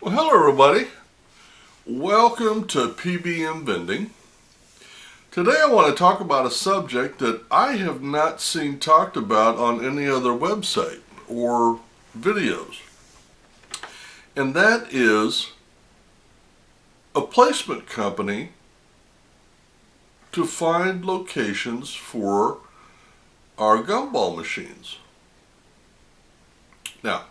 Well, hello everybody. Welcome to P.B.M. Vending. Today I want to talk about a subject that I have not seen talked about on any other website or videos. And that is a placement company to find locations for our gumball machines. Now,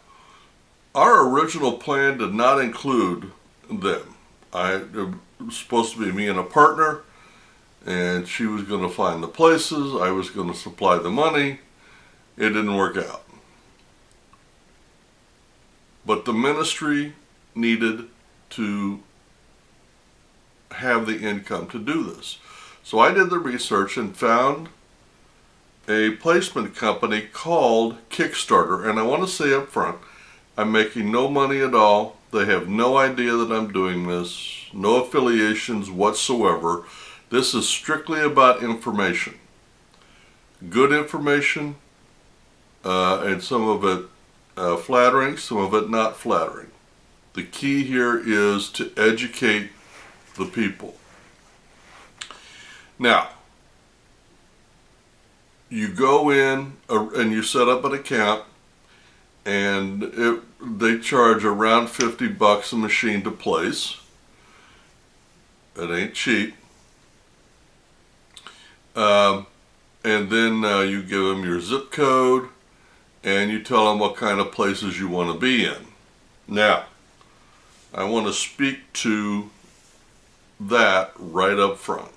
our original plan did not include them. It was supposed to be me and a partner, and she was going to find the places, I was going to supply the money. It didn't work out. But the ministry needed to have the income to do this. So I did the research and found a placement company called Kickstarter, and I want to say up front, I'm making no money at all. They have no idea that I'm doing this, no affiliations whatsoever. This is strictly about information. Good information, and some of it flattering, some of it not flattering. The key here is to educate the people. Now, you go in and you set up an account, and they charge around $50 a machine to place. It ain't cheap. And then you give them your zip code, and you tell them what kind of places you want to be in. Now, I want to speak to that right up front.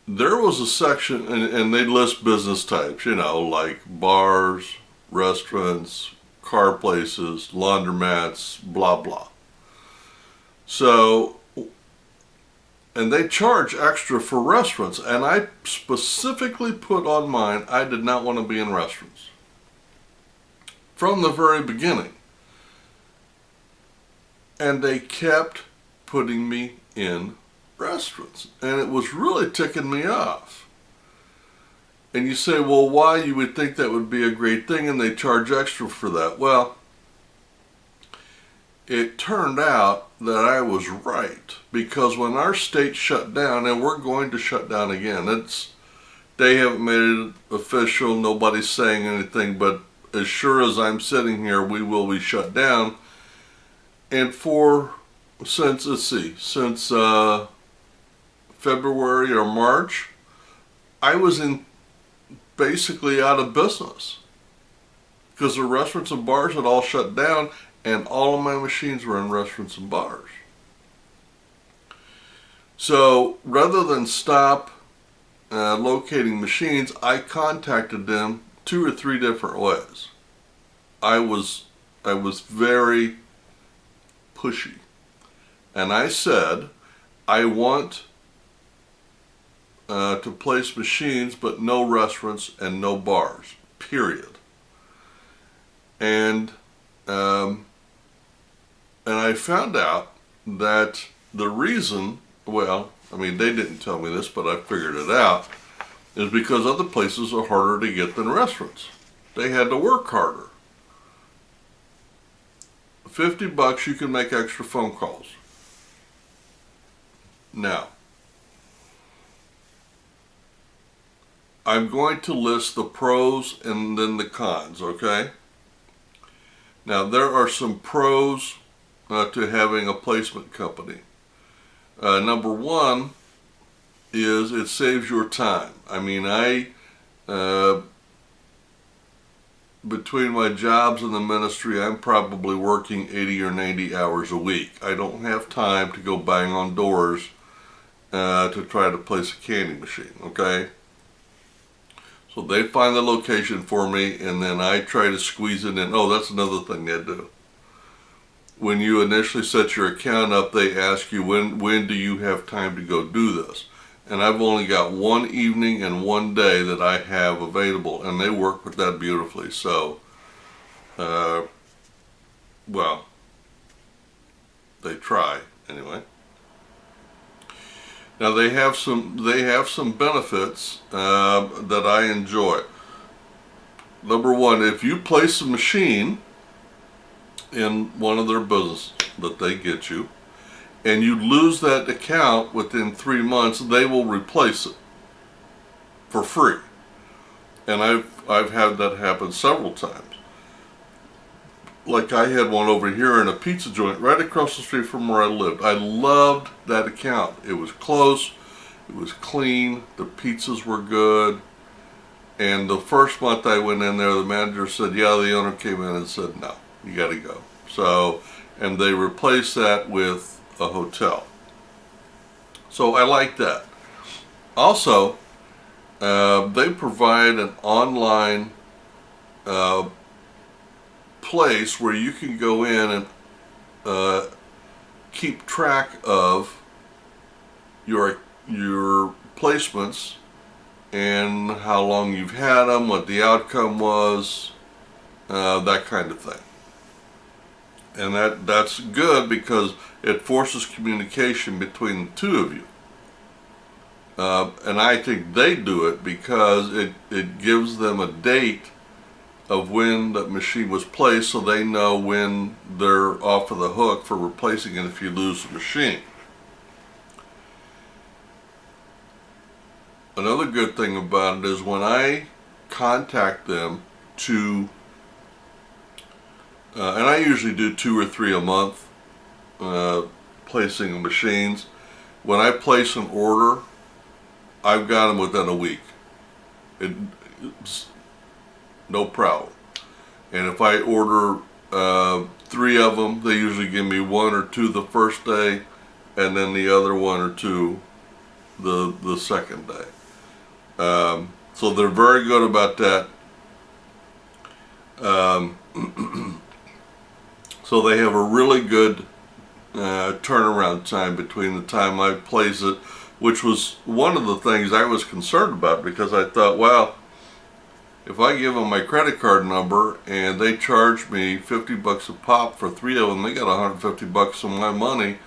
There was a section, and they list business types, like bars, restaurants, car places, laundromats, blah blah. So, and they charge extra for restaurants, and I specifically put on mine, I did not want to be in restaurants. From the very beginning. And they kept putting me in restaurants, and it was really ticking me off. And you say, well, why? You would think that would be a great thing, and they charge extra for that. Well, it turned out that I was right, because when our state shut down, and we're going to shut down again, they haven't made it official, nobody's saying anything, but as sure as I'm sitting here, we will be shut down. And since February or March, I was basically out of business, because the restaurants and bars had all shut down, and all of my machines were in restaurants and bars. So rather than stop locating machines, I contacted them 2 or 3 different ways. I was very pushy, and I said, I want to place machines, but no restaurants and no bars, period. And I found out that the reason, they didn't tell me this, but I figured it out, is because other places are harder to get than restaurants. They had to work harder. $50, you can make extra phone calls. Now, I'm going to list the pros and then the cons, okay? Now, there are some pros to having a placement company. Number one is it saves your time. Between my jobs and the ministry, I'm probably working 80 or 90 hours a week. I don't have time to go bang on doors to try to place a candy machine, okay? So they find the location for me, and then I try to squeeze it in. Oh, that's another thing they do. When you initially set your account up, they ask you, when do you have time to go do this? And I've only got one evening and one day that I have available, and they work with that beautifully. So, they try anyway. Now they have some benefits that I enjoy. Number one, if you place a machine in one of their businesses that they get you, and you lose that account within 3 months, they will replace it for free. And I've had that happen several times. Like I had one over here in a pizza joint right across the street from where I lived. I loved that account. It was close, it was clean, the pizzas were good. And the first month I went in there, the manager said, yeah, the owner came in and said, no, you got to go. So, and they replaced that with a hotel. So I like that. Also, they provide an online place where you can go in and keep track of your placements and how long you've had them, what the outcome was, that kind of thing. And that's good because it forces communication between the two of you. And I think they do it because it gives them a date of when that machine was placed, so they know when they're off of the hook for replacing it if you lose the machine. Another good thing about it is when I contact them to, and I usually do 2 or 3 a month, placing machines. When I place an order, I've got them within a week. It's no problem. And if I order 3 of them, they usually give me 1 or 2 the first day, and then the other 1 or 2 the second day. So they're very good about that. So they have a really good turnaround time between the time I place it, which was one of the things I was concerned about, because I thought, well, if I give them my credit card number and they charge me $50 a pop for 3 of them, they got $150 of my money,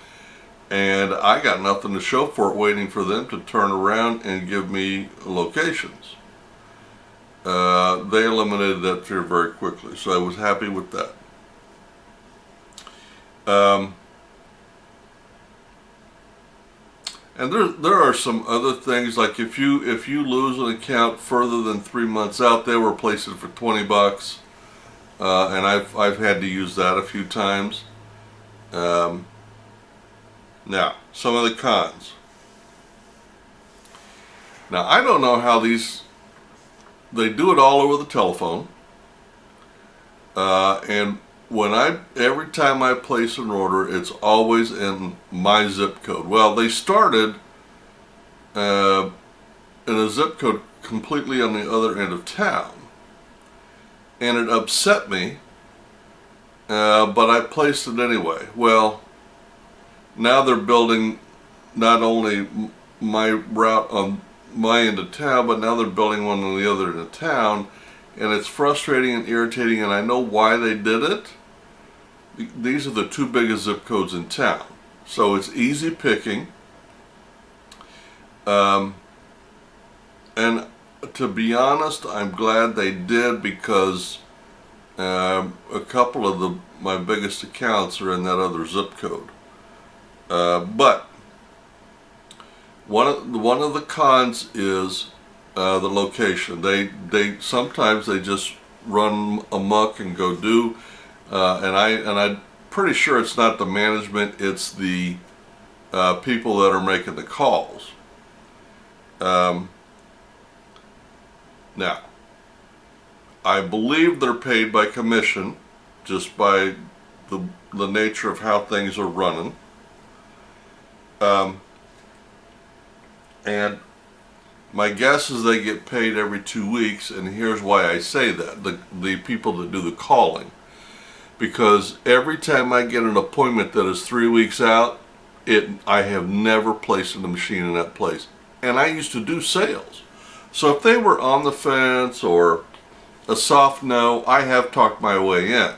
and I got nothing to show for it, waiting for them to turn around and give me locations. They eliminated that fear very quickly, so I was happy with that. And there are some other things, like if you lose an account further than 3 months out, they will replace it for $20, and I've had to use that a few times. Now, some of the cons. Now, I don't know how they do it all over the telephone, and every time I place an order, it's always in my zip code. Well, they started in a zip code completely on the other end of town, and it upset me, but I placed it anyway. Well, now they're building not only my route on my end of town, but now they're building one on the other end of town, and it's frustrating and irritating, and I know why they did it. These are the 2 biggest zip codes in town, so it's easy picking. And to be honest, I'm glad they did, because a couple of my biggest accounts are in that other zip code. But one of the cons is the location. They sometimes they just run amok and go do, and I'm pretty sure it's not the management, it's the people that are making the calls. Now, I believe they're paid by commission, just by the nature of how things are running. And my guess is they get paid every 2 weeks, and here's why I say that, the people that do the calling. Because every time I get an appointment that is 3 weeks out, I have never placed a machine in that place. And I used to do sales. So if they were on the fence or a soft no, I have talked my way in,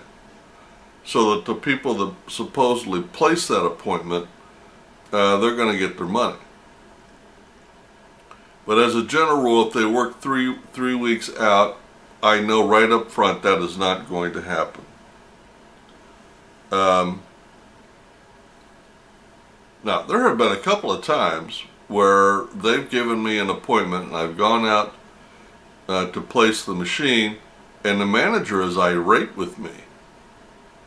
so that the people that supposedly place that appointment, they're going to get their money. But as a general rule, if they work three weeks out, I know right up front that is not going to happen. Um, Now, there have been a couple of times where they've given me an appointment and I've gone out to place the machine, and the manager is irate with me.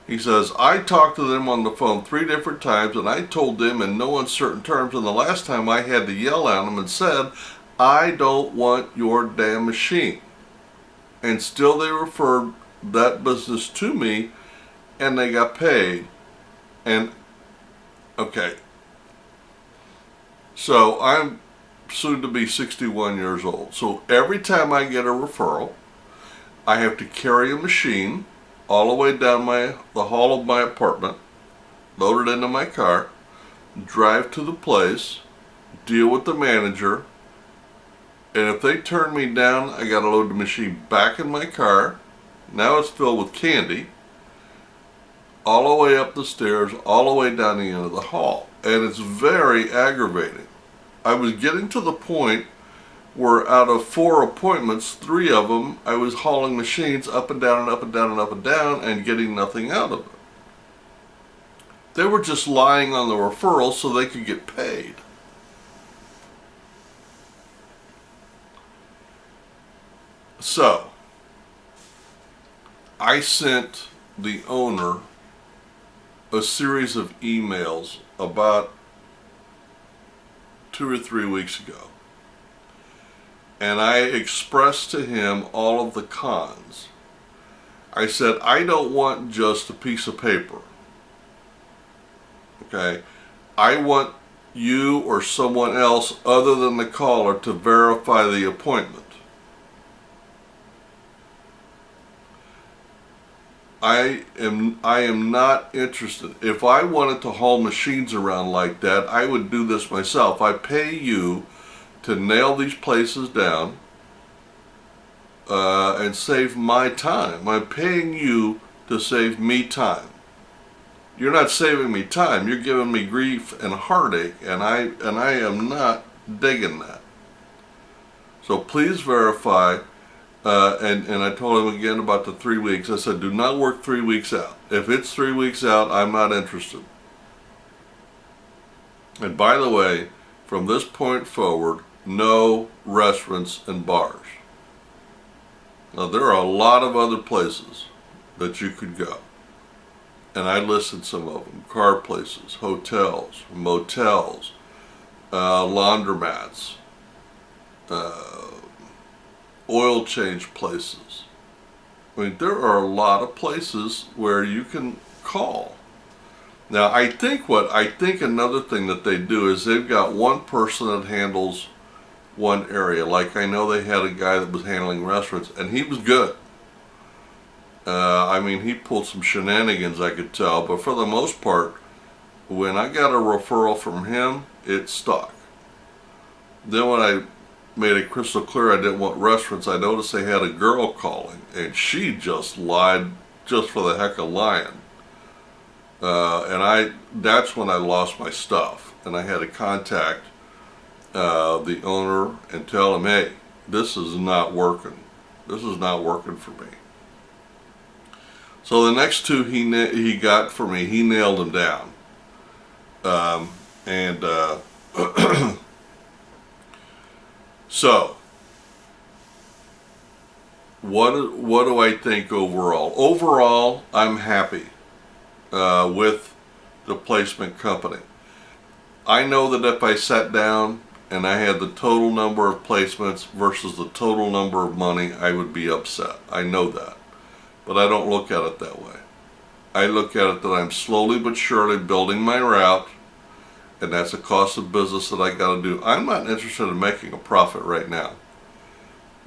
He says, I talked to them on the phone 3 different times and I told them in no uncertain terms, and the last time I had to yell at them and said, I don't want your damn machine. And still they referred that business to me and they got paid. And, okay. So I'm soon to be 61 years old. So every time I get a referral, I have to carry a machine all the way down the hall of my apartment, load it into my car, drive to the place, deal with the manager, and if they turn me down, I gotta load the machine back in my car. Now it's filled with candy, all the way up the stairs, all the way down the end of the hall. And it's very aggravating. I was getting to the point where out of 4 appointments, 3 of them, I was hauling machines up and down and up and down and up and down and getting nothing out of it. They were just lying on the referral so they could get paid. So, I sent the owner a series of emails about 2 or 3 weeks ago. And I expressed to him all of the cons. I said, I don't want just a piece of paper. Okay? I want you or someone else other than the caller to verify the appointment. I am not interested. If I wanted to haul machines around like that, I would do this myself. I pay you to nail these places down and save my time. I'm paying you to save me time. You're not saving me time. You're giving me grief and heartache, and I am not digging that. So please verify. And I told him again about the 3 weeks. I said, do not work 3 weeks out. If it's 3 weeks out, I'm not interested. And by the way, from this point forward, no restaurants and bars. Now, there are a lot of other places that you could go. And I listed some of them. Car places, hotels, motels, laundromats, oil change places. I mean, there are a lot of places where you can call. Now, I think another thing that they do is they've got one person that handles one area. Like, I know they had a guy that was handling restaurants, and he was good. I mean, he pulled some shenanigans, I could tell, but for the most part, when I got a referral from him, it stuck. Then when I made it crystal clear I didn't want restaurants, I noticed they had a girl calling, and she just lied just for the heck of lying. And that's when I lost my stuff, and I had to contact the owner and tell him, hey, this is not working. This is not working for me. So the next 2 he got for me, he nailed them down. So, what do I think overall? Overall, I'm happy with the placement company. I know that if I sat down and I had the total number of placements versus the total number of money, I would be upset. I know that. But I don't look at it that way. I look at it that I'm slowly but surely building my route, and that's a cost of business that I got to do. I'm not interested in making a profit right now.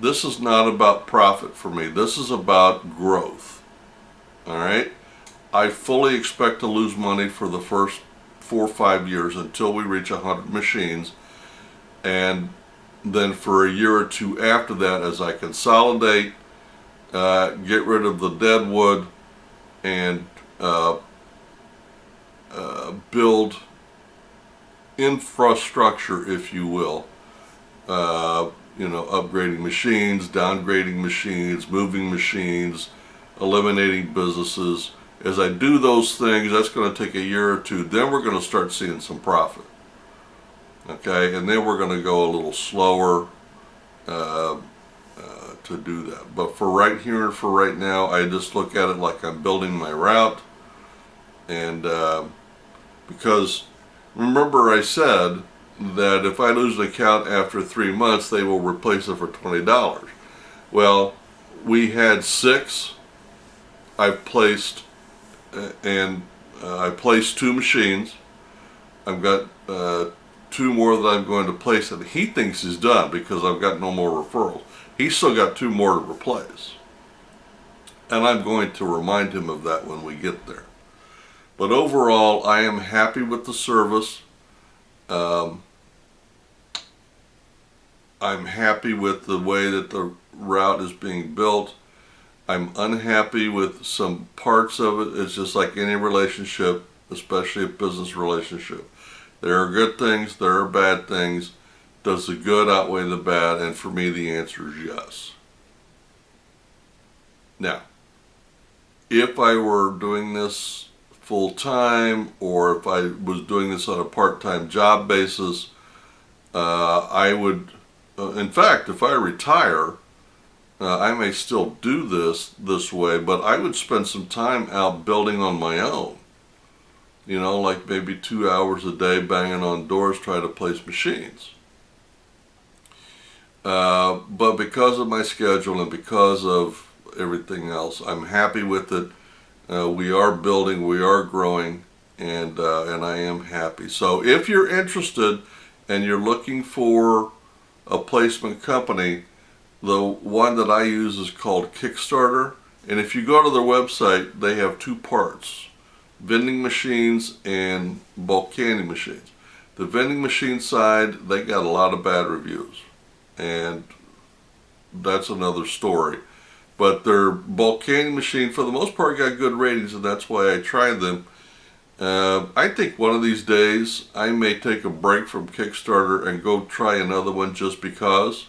This is not about profit for me. This is about growth. All right? I fully expect to lose money for the first 4 or 5 years until we reach 100 machines. And then for a year or 2 after that, as I consolidate, get rid of the dead wood, and build infrastructure, if you will, upgrading machines, downgrading machines, moving machines, eliminating businesses, As I do those things, that's going to take a year or two. Then we're going to start seeing some profit. Okay, and then we're going to go a little slower to do that. But for right here and for right now, I just look at it like I'm building my route. And because remember I said that if I lose an account after 3 months, they will replace it for $20. Well, we had 6. I've placed, I placed 2 machines. I've got 2 more that I'm going to place, and he thinks he's done because I've got no more referrals. He's still got 2 more to replace. And I'm going to remind him of that when we get there. But overall, I am happy with the service. I'm happy with the way that the route is being built. I'm unhappy with some parts of it. It's just like any relationship, especially a business relationship. There are good things, there are bad things. Does the good outweigh the bad? And for me, the answer is yes. Now, if I were doing this full time, or if I was doing this on a part-time job basis, I would, in fact, if I retire, I may still do this way, but I would spend some time out building on my own. You know, like maybe 2 hours a day banging on doors trying to place machines. But because of my schedule and because of everything else, I'm happy with it. We are building, we are growing, and I am happy. So if you're interested and you're looking for a placement company, the one that I use is called Kickstarter. And if you go to their website, they have 2 parts: vending machines and bulk candy machines. The vending machine side, they got a lot of bad reviews, and that's another story. But their bulk candy machine, for the most part, got good ratings, and that's why I tried them. I think one of these days I may take a break from Kickstarter and go try another one just because,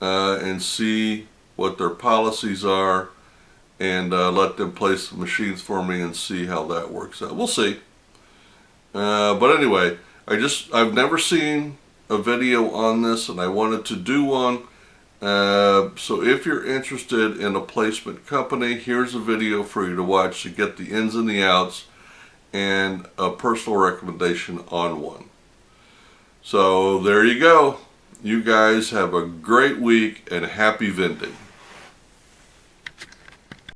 and see what their policies are, and let them place the machines for me and see how that works out. We'll see. But anyway, I've never seen a video on this, and I wanted to do one. So if you're interested in a placement company, here's a video for you to watch to get the ins and the outs and a personal recommendation on one. So there you go. You guys have a great week and happy vending.